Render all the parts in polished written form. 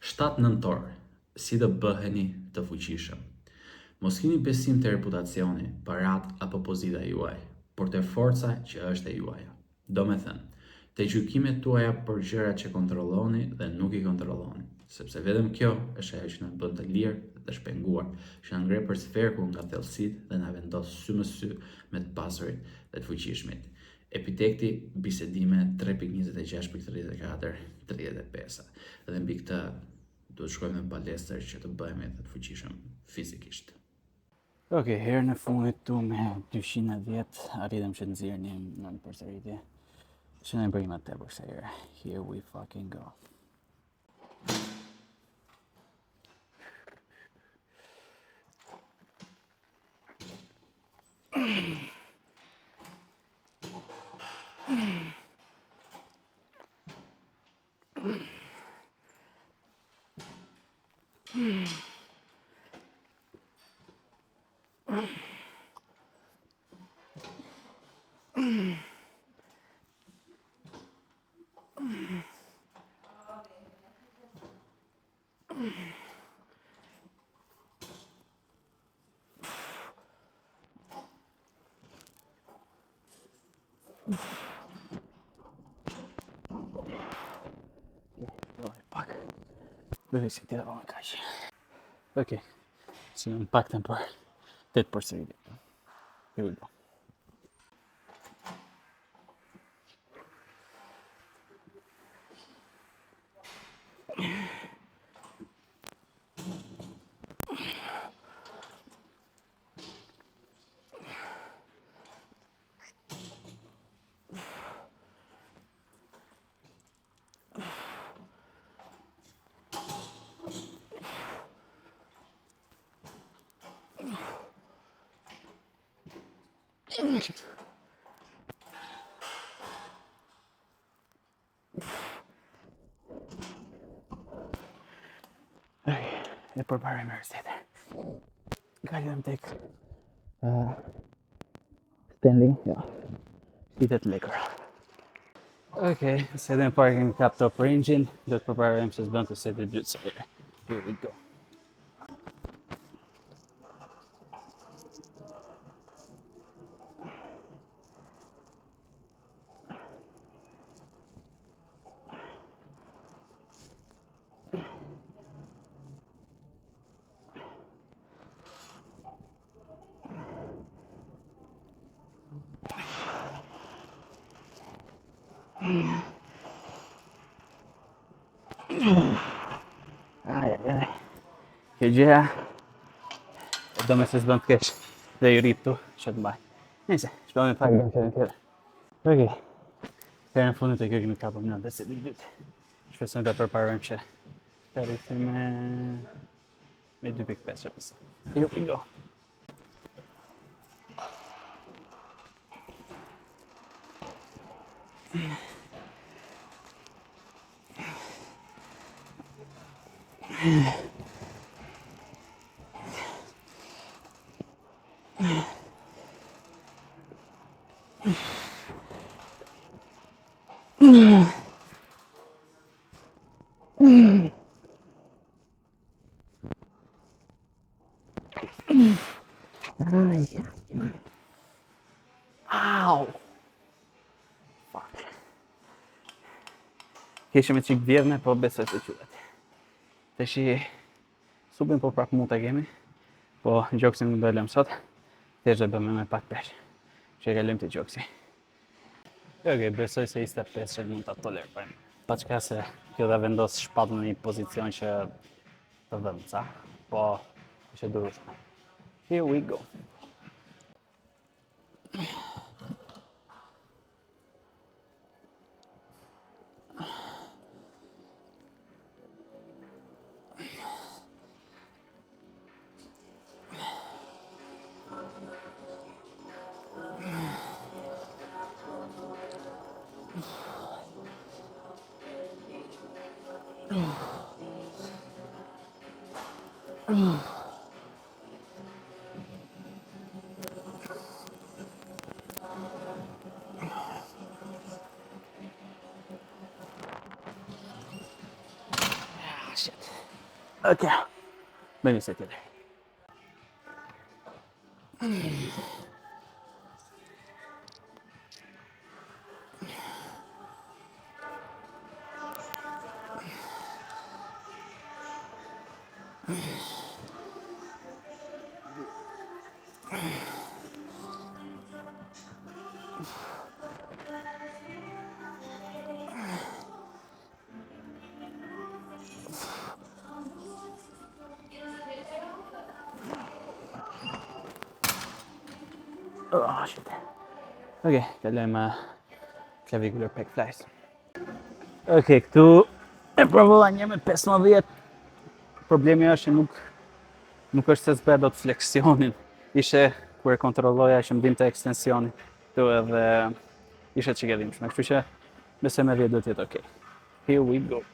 7 nëntor, si të bëheni të fuqishëm. Mos keni besim te reputacioni, parat apo pozita juaj, por te forca që është e juaja. Do me thënë, te gjykimet tuaja për gjërat që kontrolloni dhe nuk i kontrolloni, sepse vetëm kjo është ajo që na bën të lirë dhe të shpenguar, që na ngre për sferku nga thellësitë dhe na vendos sy me sy me të pasurit dhe të fuqishmit. Epitekti bisedime 3.26.34-35. Dhe mbi këtë duhet shkojmë në palestër që të bëhemi të fuqishëm fizikisht. Okej, herën e fundit tu me 210 arritëm që të nxjerrnim në përsëritje. Që ne bëjmë atë tepër se herë. Here we fucking go. Pak. Bëj si tira më kaq. Okej. Si në paktën për 8 përsëritje. Here we go. E përparem herës tjetër. Kalojmë tek standing, ja. Shitet lekër. Okej, se edhe në parë kemi kap top range-in, do të përparem se s'bën të setit dytë së herë. Here we go. Ai. Kjo gjëja do me se s'bën të keq dhe i rip tu që të mbaj. Nëse, shpëtojmë pak nga çelën tjetër. Okej. Herën e fundit e kjo kemi kapur në setin e dytë. Shpresoj të përparojmë që të rrisim me 2.5%. Here we go. Au! Fuck. Kishim e qik vjedhme, po besoj se qytet. Tashi supin po prap mund ta kemi, po gjoksin nuk do e lëm sot. Thjesht do bëjmë me pak peshë. Që e kalojmë te gjoksi. Okej, besoj se 25 që mund ta tolerojmë. Pa çka se kjo da vendos shpatën në një pozicion që të vëmë, ca? Po, është e durueshme. Here we go. shit. Ok. Bëjmë se tjetër. Oh, shit. Ok, kalojmë clavicular pec flies. Ok, këtu e provova një me 15. Problemi është që nuk është se zbe dot fleksionin. Ishe kur e kontrolloja që mbinte ekstensioni. Këtu edhe ishe që gëdhimshme. Kështu që besoj me 10 do t'jetë ok. Here we go.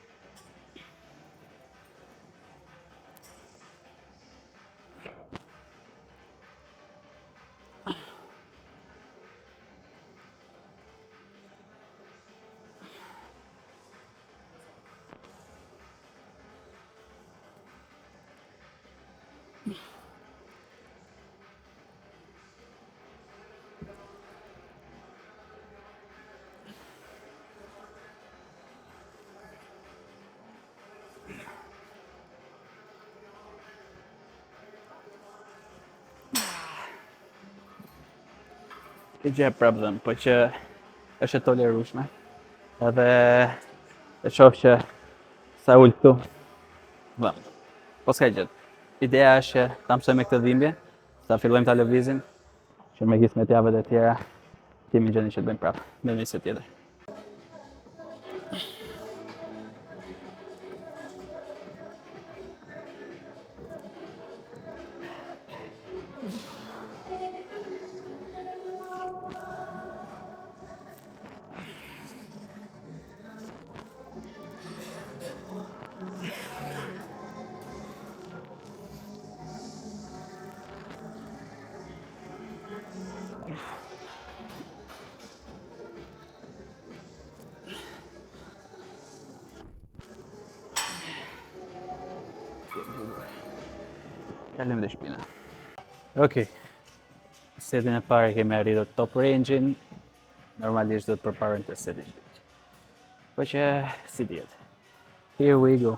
Të gjë problem, po që është e tolerueshme. Edhe e shoh që sa ul këtu. Vëm. Po s'ka gjë. Ideja është që ta mësoj me këtë dhimbje, sa fillojmë ta lëvizim, që me gjithë me t'javët e tjera, kemi gjendje që të bëjmë prapë. Me nisë tjetër. Kalojmë dhe shpina. Ok. Setin e parë kemi arritur top range-in. Normalisht do të përparojmë të setin. Po që si dihet. Here we go.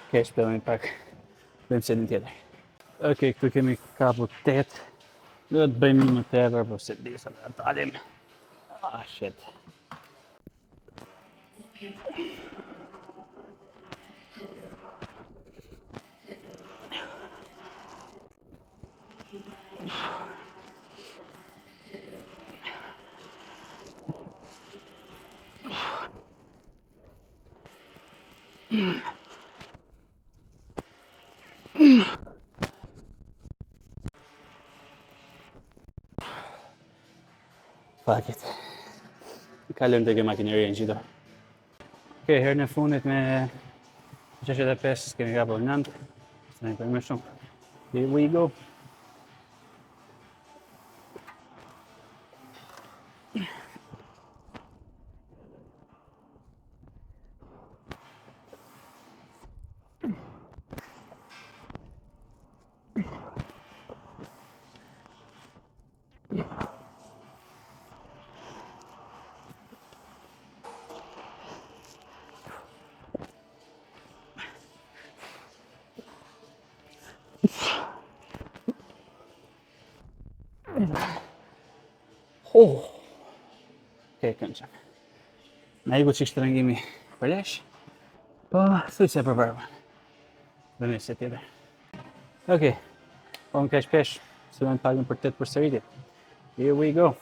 Ok, shpellojmë pak. Bëjmë setin tjetër. Ok, këtu kemi kapur 8. Do të bëjmë një më tepër, po se di sa të dalim. Ah, shit. Fuck it. Kalojmë tek makineria në gjithë. Ok, herën e fundit me 65 kemi kapur 9. S'na i më shumë. Here we go. Oh. Ok, këndshëm. Na iku çik shtrëngimi për lesh. Po, thuaj se përvarva. Dhe nëse tjetër. Ok. Po më ka shpesh se më pagën për 8 përsëritje. Here we go.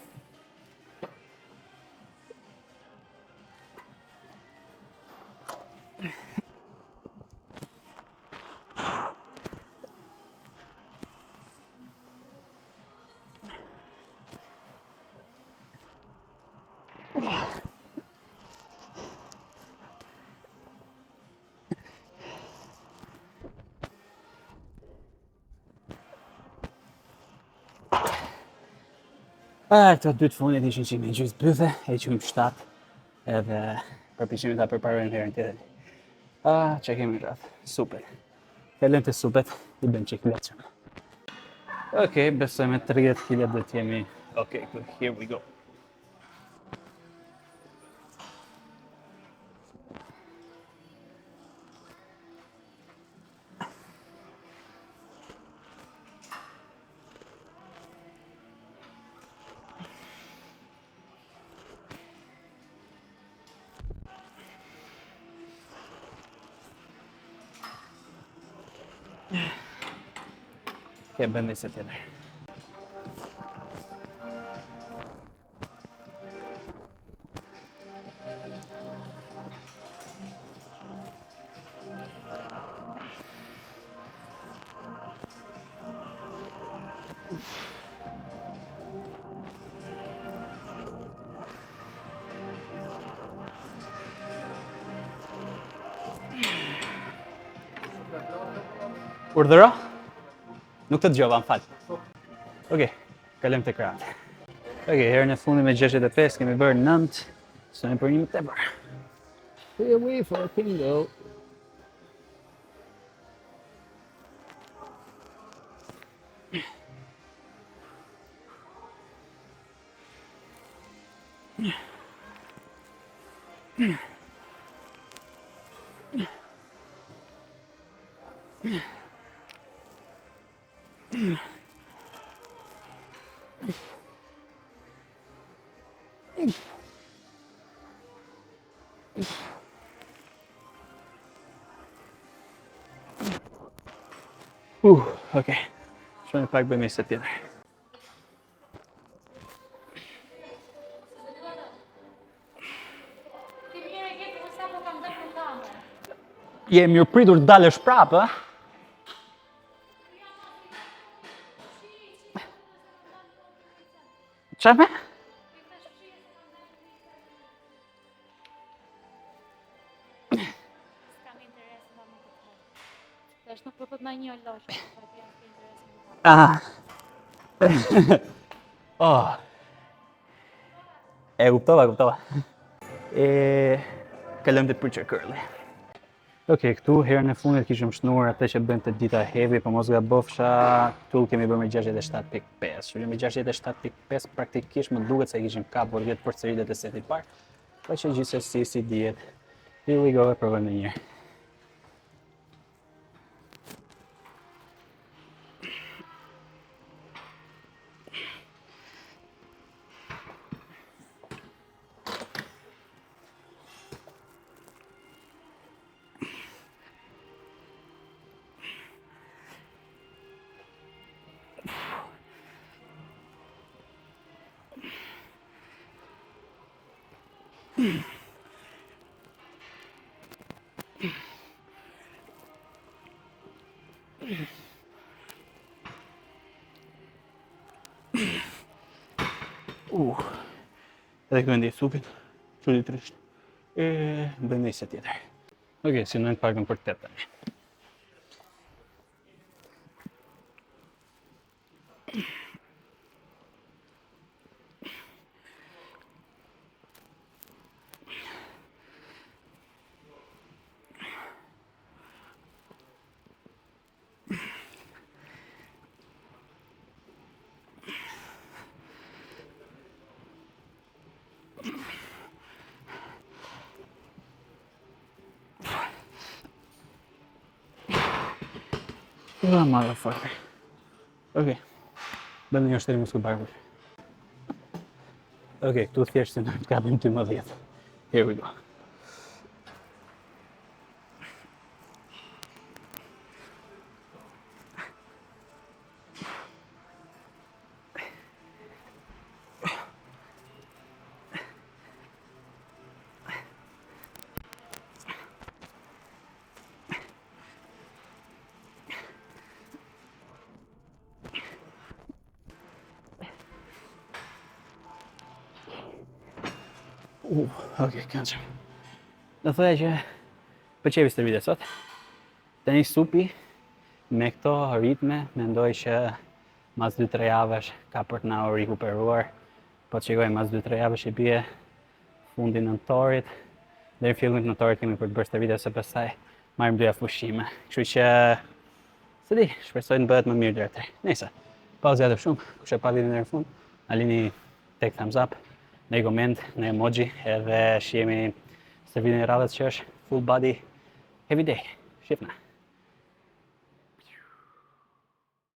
Këto 2 të fundit ishin që me gjysë bythe, e qëmë 7, edhe përpiqemi ta përparojmë herën tjetër. Që kemi rreth? Supet. Kalojmë te supet, I bëjmë çik leçëm. Okej, besoj me 30 kg do të jemi. Okay, good. Here we go. Okay, bëjmë se tjetër. Urdhëro? Nuk të dëgjova, m'fal. Okej, kalojmë te krahët. Okej, herën e fundit me 65 kemi bërë 9, sojmë për një më tepër. Here we fucking go. Okej. Shojmë pak bëjmë se tjetër. Je mirë pritur të dalësh prapë, a? Çfarë? Tash nuk po thot na një olosh, po ti jam interes. E kuptova. Kalojmë te preacher curly. Okej, këtu herën e fundit kishim shnuar atë që bëjmë të dita heavy, po mos gabofsha, këtu kemi bërë me 67.5. Që me 67.5 praktikisht më duket se kishim kapur 10 përsëritjet e setit parë, po që gjithsesi si dihet. Here we go, e provojmë një herë. Edhe këndi supit, çuditërisht. Bëjmë një se tjetër. Okej, synojmë pakën për 8 tani. Motherfucker. Okej. Bëjmë një shtrim muskull barbër. Okej, këtu thjesht se të kapim 12. Here we go. Okej, këndshëm. Do thoya që pëlqej këtë video sot. Tani supi me këto ritme mendoj që mas 2-3 javësh ka për të na rikuperuar Po të shikojmë mas 2-3 javësh i bie fundi nëntorit. Deri në fillimin e nëntorit kemi për të bërë këtë video se pastaj marrim 2 javë pushime. Kështu që se di, shpresoj të bëhet më mirë deri atëherë. Nëse pa zgjatur shumë, kush e pa videon deri në fund, na lini tek thumbs up, në koment, në emoji, edhe shihemi se videon e radhës që është full body every day. Shifna.